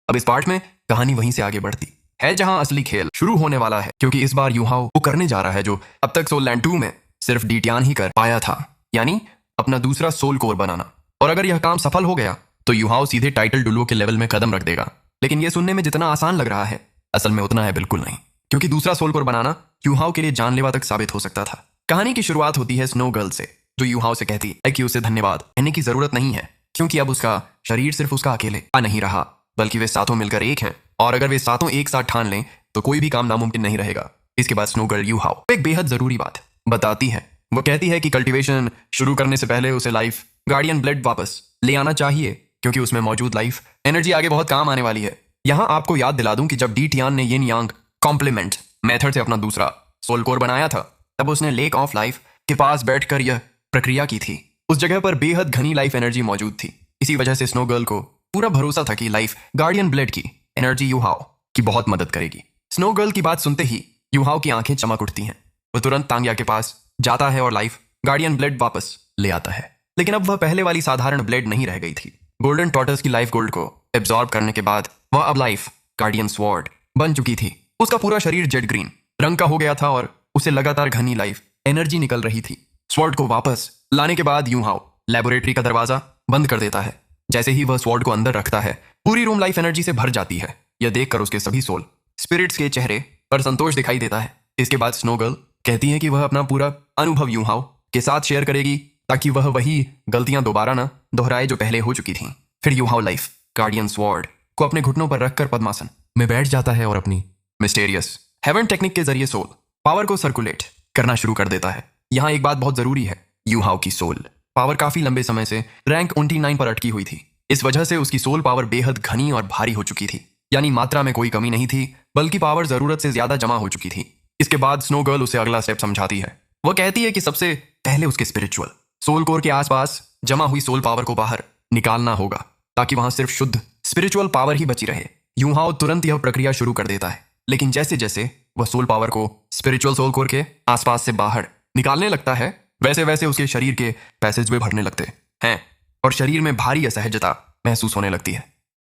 अब इस पार्ट में कहानी वहीं से आगे बढ़ती है जहां असली खेल शुरू होने वाला है, क्योंकि इस बार यूहाओ वो करने जा रहा है जो अब तक सोल लैंड 2 में सिर्फ डीटियान ही कर पाया था, यानी अपना दूसरा सोल कोर बनाना। और अगर यह काम सफल हो गया तो यूहाओ सीधे टाइटल डुलुओ के लेवल में कदम रख देगा। लेकिन यह सुनने में जितना आसान लग रहा है, असल में उतना है बिल्कुल नहीं, क्योंकि दूसरा सोल कोर बनाना यूहाओ के लिए जानलेवा तक साबित हो सकता था। कहानी की शुरुआत होती है स्नो गर्ल से, जो यूहाओ से कहती है कि उसे धन्यवाद कहने की जरूरत नहीं है, क्योंकि अब उसका शरीर सिर्फ उसका अकेले नहीं रहा, बल्कि वे सातों मिलकर एक हैं। और अगर वे सातों एक साथ ठान लें तो कोई भी काम नामुमकिन नहीं रहेगा। इसके बाद स्नो गर्ल यूहाओ एक बेहद जरूरी बात बताती है। वो कहती है कि कल्टीवेशन शुरू करने से पहले उसे लाइफ गार्डियन ब्लड वापस ले आना चाहिए, क्योंकि उसमें मौजूद लाइफ एनर्जी आगे बहुत काम आने वाली है। यहाँ आपको याद दिला दूं कि जब डी टियान ने यिन यांग कॉम्प्लीमेंट मेथड से अपना दूसरा सोल कोर बनाया था, तब उसने लेक ऑफ लाइफ के पास बैठकर यह प्रक्रिया की थी। उस जगह पर बेहद घनी लाइफ एनर्जी मौजूद थी। इसी वजह से स्नो गर्ल को पूरा भरोसा था कि लाइफ गार्डियन ब्लड की एनर्जी यूहाओ की बहुत मदद करेगी। स्नो गर्ल की बात सुनते ही यूहाओ की आंखें चमक उठती हैं। वो तुरंत तांग्या के पास जाता है और लाइफ गार्डियन ब्लड वापस ले आता है। लेकिन अब वह पहले वाली साधारण ब्लेड नहीं रह गई थी। गोल्डन टॉर्टस की लाइफ गोल्ड को एब्जॉर्ब करने के बाद वह अब लाइफ गार्डियन स्वॉर्ड बन चुकी थी। उसका पूरा शरीर जेड ग्रीन रंग का हो गया था और उसे लगातार घनी लाइफ एनर्जी निकल रही थी। स्वॉर्ड को वापस लाने के बाद यूहाओ लेबोरेटरी का दरवाजा बंद कर देता है। जैसे ही वह स्वॉर्ड को अंदर रखता है, पूरी रूम लाइफ एनर्जी से भर जाती है। यह देखकर उसके सभी सोल स्पिरिट्स के चेहरे पर संतोष दिखाई देता है। इसके बाद स्नो गर्ल कहती है कि वह अपना पूरा अनुभव यूहाओ के साथ शेयर करेगी, ताकि वह वही गलतियां दोबारा ना दोहराए जो पहले हो चुकी थीं। फिर यूहाओ लाइफ गार्डियन स्वॉर्ड को अपने घुटनों पर रखकर पद्मासन में बैठ जाता है और अपनी मिस्टेरियस हेवन टेक्निक के जरिए सोल पावर को सर्कुलेट करना शुरू कर देता है। यहाँ एक बात बहुत जरूरी है, यूहाओ की सोल पावर काफी लंबे समय से रैंक 29 पर अटकी हुई थी। इस वजह से उसकी सोल पावर बेहद घनी और भारी हो चुकी थी, यानी मात्रा में कोई कमी नहीं थी, बल्कि पावर जरूरत से ज्यादा जमा हो चुकी थी। इसके बाद स्नो गर्ल उसे अगला स्टेप समझाती है। वह कहती है कि सबसे पहले उसके स्पिरिचुअल सोल कोर के आसपास जमा हुई सोल पावर को बाहर निकालना होगा, ताकि वहां सिर्फ शुद्ध स्पिरिचुअल पावर ही बची रहे। यूहाओ तुरंत यह प्रक्रिया शुरू कर देता है, लेकिन जैसे जैसे वह सोल पावर को स्पिरिचुअल सोल कोर के आसपास से बाहर निकालने लगता है, वैसे वैसे उसके शरीर के पैसेजवे भरने लगते हैं और शरीर में भारी असहजता महसूस होने लगती है।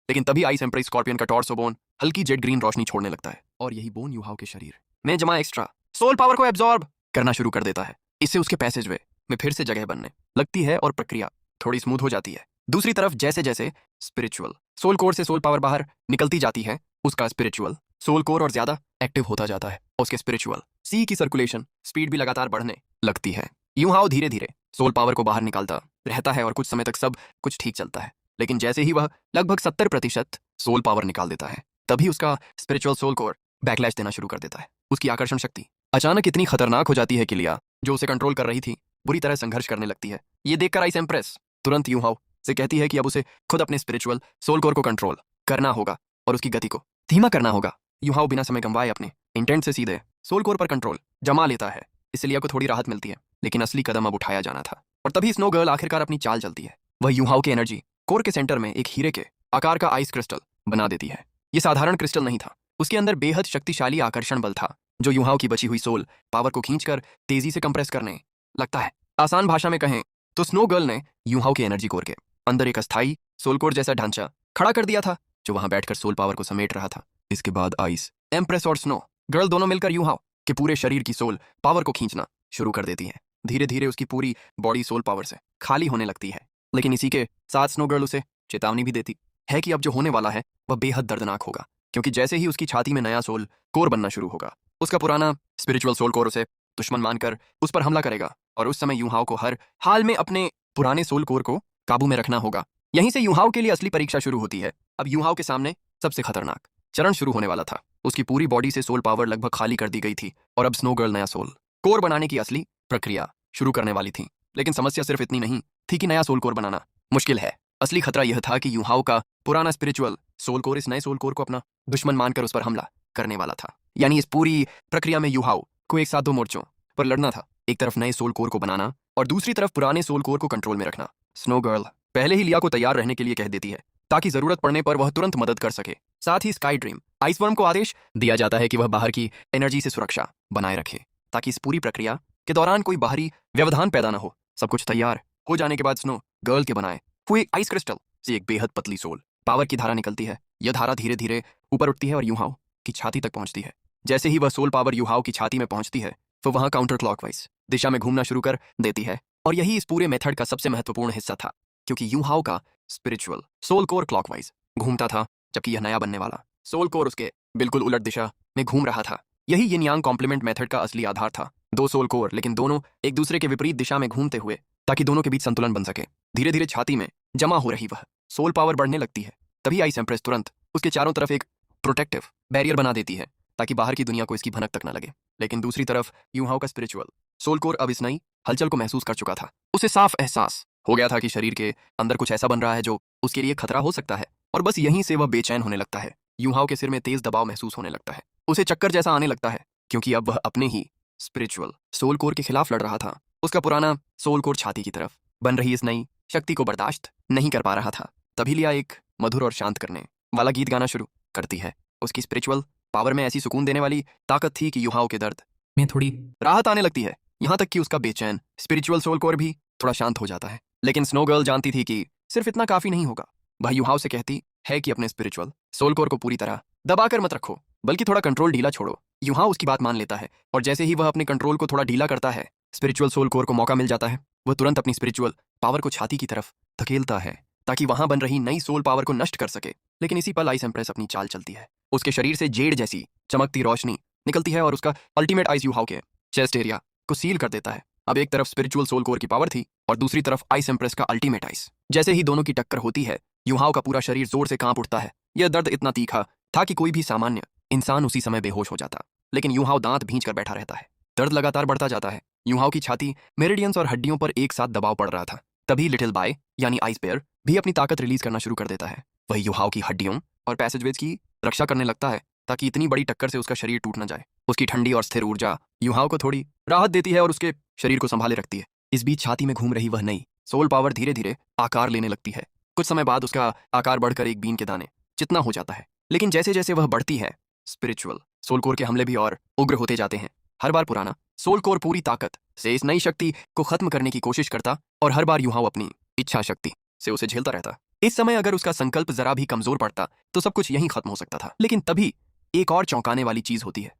लेकिन तभी आइस एम्प्रेस स्कॉर्पियन का टॉर्सो बोन हल्की जेड ग्रीन रोशनी छोड़ने लगता है, और यही बोन यूहाओ के शरीर में जमा एक्स्ट्रा सोल पावर को एब्जॉर्ब करना शुरू कर देता है। इससे उसके पैसेजवे में फिर से जगह बनने लगती है और प्रक्रिया थोड़ी स्मूथ हो जाती है। दूसरी तरफ जैसे जैसे स्पिरिचुअल सोल कोर से सोल पावर बाहर निकलती जाती है, उसका स्पिरिचुअल सोल कोर और ज्यादा एक्टिव होता जाता है। उसके स्पिरिचुअल सी की सर्कुलेशन स्पीड भी लगातार बढ़ने लगती है। यूहाओ धीरे धीरे सोल पावर को बाहर निकालता रहता है और कुछ समय तक सब कुछ ठीक चलता है। लेकिन जैसे ही वह लगभग 70% सोल पावर निकाल देता है, तभी उसका स्पिरिचुअल सोल कोर बैकलैश देना शुरू कर देता है। उसकी आकर्षण शक्ति अचानक इतनी खतरनाक हो जाती है कि लिया, जो उसे कंट्रोल कर रही थी, बुरी तरह संघर्ष करने लगती है। ये देखकर आइस एम्प्रेस तुरंत यूहाओ से कहती है कि अब उसे खुद अपने स्पिरिचुअल सोल कोर को कंट्रोल करना होगा और उसकी गति को धीमा करना होगा। यूहाओ बिना समय गंवाए अपने इंटेंट से सीधे सोल कोर पर कंट्रोल जमा लेता है। इससे लिया को थोड़ी राहत मिलती है, लेकिन असली कदम अब उठाया जाना था। और तभी स्नो गर्ल आखिरकार अपनी चाल चलती है। वह यूहाओ के एनर्जी कोर के सेंटर में एक हीरे के आकार का आइस क्रिस्टल बना देती है। ये साधारण क्रिस्टल नहीं था, उसके अंदर बेहद शक्तिशाली आकर्षण बल था, जो यूहाओ की बची हुई सोल पावर को खींचकर तेजी से कंप्रेस करने लगता है। आसान भाषा में कहें तो स्नो गर्ल ने यूहाओ के एनर्जी कोर के अंदर एक अस्थाई सोल कोर जैसा ढांचा खड़ा कर दिया था, जो वहां बैठकर सोल पावर को समेट रहा था। इसके बाद आइस एम्प्रेस और स्नो गर्ल दोनों मिलकर यूहाओ के पूरे शरीर की सोल पावर को खींचना शुरू कर देती है। धीरे धीरे उसकी पूरी बॉडी सोल पावर से खाली होने लगती है। लेकिन इसी के साथ स्नो गर्ल उसे चेतावनी भी देती है कि अब जो होने वाला है वह बेहद दर्दनाक होगा, क्योंकि जैसे ही उसकी छाती में नया सोल कोर बनना शुरू होगा, उसका पुराना स्पिरिचुअल सोल कोर उसे दुश्मन मानकर उस पर हमला करेगा, और उस समय यूहाओ को हर हाल में अपने पुराने सोल कोर को काबू में रखना होगा। यहीं से यूहाओ के लिए असली परीक्षा शुरू होती है। अब यूहाओ के सामने सबसे खतरनाक चरण शुरू होने वाला था। उसकी पूरी बॉडी से सोल पावर लगभग खाली कर दी गई थी, और अब स्नो गर्ल नया सोल कोर बनाने की असली प्रक्रिया शुरू करने वाली थी। लेकिन समस्या सिर्फ इतनी नहीं थी कि नया सोल कोर बनाना मुश्किल है। असली खतरा यह था कि यूहाओ का पुराना स्पिरिचुअल सोल कोर इस नए सोल कोर को अपना दुश्मन मानकर उस पर हमला करने वाला था। यानी इस पूरी प्रक्रिया में यूहाओ को एक साथ दो मोर्चों पर लड़ना था। एक तरफ नए सोल कोर को बनाना और दूसरी तरफ पुराने सोल कोर को कंट्रोल में रखना। स्नो गर्ल पहले ही लिया को तैयार रहने के लिए कह देती है, ताकि जरूरत पड़ने पर वह तुरंत मदद कर सके। साथ ही स्काई ड्रीम आइसवर्म को आदेश दिया जाता है कि वह बाहर की एनर्जी से सुरक्षा बनाए रखे, ताकि इस पूरी प्रक्रिया के दौरान कोई बाहरी व्यवधान पैदा न हो। सब कुछ तैयार हो जाने के बाद स्नो गर्ल के बनाए हुए आइस क्रिस्टल से एक बेहद पतली सोल पावर की धारा निकलती है। यह धारा धीरे धीरे ऊपर उठती है और यूहाओ की छाती तक पहुंचती है। जैसे ही वह सोल पावर यूहाओ की छाती में पहुंचती है, वो वहां काउंटर क्लॉकवाइज दिशा में घूमना शुरू कर देती है। और यही इस पूरे मेथड का सबसे महत्वपूर्ण हिस्सा था, क्योंकि यूहाओ का स्पिरिचुअल सोल कोर क्लॉकवाइज घूमता था, जबकि यह नया बनने वाला सोल कोर उसके बिल्कुल उलट दिशा में घूम रहा था। यही यिन यांग कॉम्प्लीमेंट मेथड का असली आधार था। दो सोल कोर, लेकिन दोनों एक दूसरे के विपरीत दिशा में घूमते हुए, ताकि दोनों के बीच संतुलन बन सके। धीरे धीरे छाती में जमा हो रही वह सोल पावर बढ़ने लगती है। तभी आइस एम्प्रेस तुरंत उसके चारों तरफ एक प्रोटेक्टिव बैरियर बना देती है, ताकि बाहर की दुनिया को इसकी भनक तक न लगे। लेकिन दूसरी तरफ यूहाओ का स्पिरिचुअल सोल कोर अब इस नई हलचल को महसूस कर चुका था। उसे साफ एहसास हो गया था कि शरीर के अंदर कुछ ऐसा बन रहा है जो उसके लिए खतरा हो सकता है, और बस यहीं से वह बेचैन होने लगता है। यूहाओ के सिर में तेज दबाव महसूस होने लगता है। उसे चक्कर जैसा आने लगता है, क्योंकि अब वह अपने ही स्पिरिचुअल सोल कोर के खिलाफ लड़ रहा था। उसका पुराना सोल कोर छाती की तरफ बन रही इस नई शक्ति को बर्दाश्त नहीं कर पा रहा था। तभी लिया एक मधुर और शांत करने वाला गीत गाना शुरू करती है। उसकी स्पिरिचुअल पावर में ऐसी सुकून देने वाली ताकत थी कि यूहाओ के दर्द में थोड़ी राहत आने लगती है। यहाँ तक कि उसका बेचैन स्पिरिचुअल सोल कोर भी थोड़ा शांत हो जाता है। लेकिन स्नो गर्ल जानती थी कि सिर्फ इतना काफी नहीं होगा। वह यूहाओ से कहती है कि अपने स्पिरिचुअल सोल कोर को पूरी तरह दबाकर मत रखो, बल्कि थोड़ा कंट्रोल ढीला छोड़ो। यूहाओ उसकी बात मान लेता है, और जैसे ही वह अपने कंट्रोल को थोड़ा ढीला करता है, स्पिरिचुअल सोल कोर को मौका मिल जाता है। वह तुरंत अपनी स्पिरिचुअल पावर को छाती की तरफ धकेलता है, ताकि वहां बन रही नई सोल पावर को नष्ट कर सके। लेकिन इसी पल आइस एम्प्रेस अपनी चाल चलती है। उसके शरीर से जेड जैसी चमकती रोशनी निकलती है और उसका अल्टीमेट आइस यूहाओ के चेस्ट एरिया को सील कर देता है। अब एक तरफ स्पिरिचुअल सोल कोर की पावर थी, और दूसरी तरफ आइस एम्प्रेस का अल्टीमेट आइस। जैसे ही दोनों की टक्कर होती है, यूहाओ का पूरा शरीर जोर से कांप उठता है। यह दर्द इतना तीखा था कि कोई भी सामान्य इंसान उसी समय बेहोश हो जाता। लेकिन यूहाओ दांत भींच कर बैठा रहता है। दर्द लगातार बढ़ता जाता है। यूहाओ की छाती, मेरिडियंस और हड्डियों पर एक साथ दबाव पड़ रहा था। तभी लिटिल बाय यानी आइस बेयर भी अपनी ताकत रिलीज करना शुरू कर देता है। वह यूहाओ की हड्डियों और पैसेजवेज की रक्षा करने लगता है, ताकि इतनी बड़ी टक्कर से उसका शरीर टूट न जाए। उसकी ठंडी और स्थिर ऊर्जा यूहाओ को थोड़ी राहत देती है और उसके शरीर को संभाले रखती है। इस बीच छाती में घूम रही वह नई सोल पावर धीरे धीरे आकार लेने लगती है। कुछ समय बाद उसका आकार बढ़कर एक बीन के दाने जितना हो जाता है। लेकिन जैसे जैसे वह बढ़ती है, स्पिरिचुअल सोल कोर के हमले भी और उग्र होते जाते हैं। हर बार पुराना सोल कोर पूरी ताकत से इस नई शक्ति को खत्म करने की कोशिश करता, और हर बार यूहाओ अपनी इच्छा शक्ति से उसे झेलता रहता। इस समय अगर उसका संकल्प जरा भी कमजोर पड़ता, तो सब कुछ यहीं खत्म हो सकता था। लेकिन तभी एक और चौंकाने वाली चीज होती है।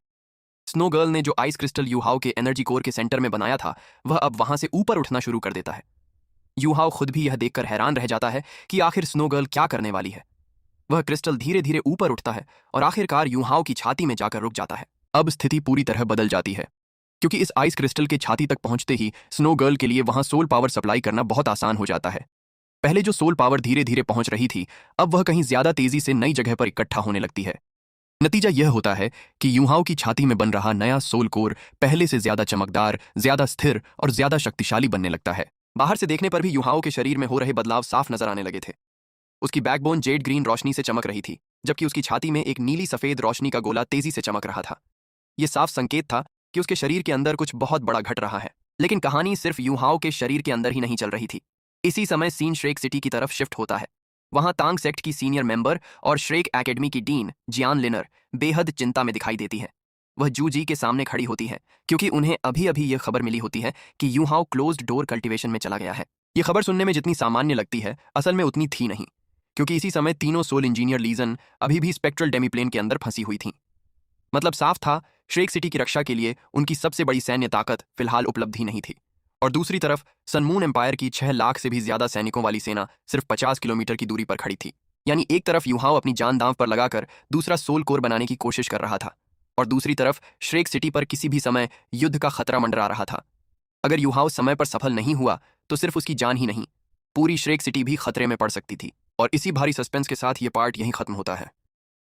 स्नो गर्ल ने जो आइस क्रिस्टल यूहाओ के एनर्जी कोर के सेंटर में बनाया था, वह अब वहां से ऊपर उठना शुरू कर देता है। यूहाओ खुद भी यह देखकर हैरान रह जाता है कि आखिर स्नो गर्ल क्या करने वाली है। वह क्रिस्टल धीरे धीरे ऊपर उठता है और आखिरकार यूहाओ की छाती में जाकर रुक जाता है। अब स्थिति पूरी तरह बदल जाती है, क्योंकि इस आइस क्रिस्टल के छाती तक पहुंचते ही स्नो गर्ल के लिए वहां सोल पावर सप्लाई करना बहुत आसान हो जाता है। पहले जो सोल पावर धीरे धीरे पहुंच रही थी, अब वह कहीं ज्यादा तेजी से नई जगह पर इकट्ठा होने लगती है। नतीजा यह होता है कि यूहाओ की छाती में बन रहा नया सोल कोर पहले से ज्यादा चमकदार, ज्यादा स्थिर और ज्यादा शक्तिशाली बनने लगता है। बाहर से देखने पर भी यूहाओ के शरीर में हो रहे बदलाव साफ नजर आने लगे थे। उसकी बैकबोन जेड ग्रीन रोशनी से चमक रही थी, जबकि उसकी छाती में एक नीली सफेद रोशनी का गोला तेजी से चमक रहा था। यह साफ संकेत था कि उसके शरीर के अंदर कुछ बहुत बड़ा घट रहा है। लेकिन कहानी सिर्फ यूहाओ के शरीर के अंदर ही नहीं चल रही थी। इसी समय सीन श्रेक सिटी की तरफ शिफ्ट होता है। वहां तांग सेक्ट की सीनियर मेंबर और श्रेक एकेडमी की डीन जियान लिनर बेहद चिंता में दिखाई देती है। वह जू जी के सामने खड़ी होती है, क्योंकि उन्हें अभी अभी यह खबर मिली होती है कि यूहाओ क्लोज्ड डोर कल्टीवेशन में चला गया है। यह खबर सुनने में जितनी सामान्य लगती है, असल में उतनी थी नहीं, क्योंकि इसी समय तीनों सोल इंजीनियर लीजन अभी भी स्पेक्ट्रल डेमीप्लेन के अंदर फंसी हुई थीं। मतलब साफ था, श्रेक सिटी की रक्षा के लिए उनकी सबसे बड़ी सैन्य ताकत फिलहाल उपलब्ध ही नहीं थी। और दूसरी तरफ सनमून एम्पायर की 6 लाख से भी ज्यादा सैनिकों वाली सेना सिर्फ 50 किलोमीटर की दूरी पर खड़ी थी। यानी एक तरफ यूहाओ अपनी जान दांव पर लगाकर दूसरा सोल कोर बनाने की कोशिश कर रहा था, और दूसरी तरफ श्रेक सिटी पर किसी भी समय युद्ध का खतरा मंडरा रहा था। अगर यूहाओ समय पर सफल नहीं हुआ, तो सिर्फ उसकी जान ही नहीं, पूरी श्रेक सिटी भी खतरे में पड़ सकती थी। और इसी भारी सस्पेंस के साथ ये पार्ट यहीं खत्म होता है।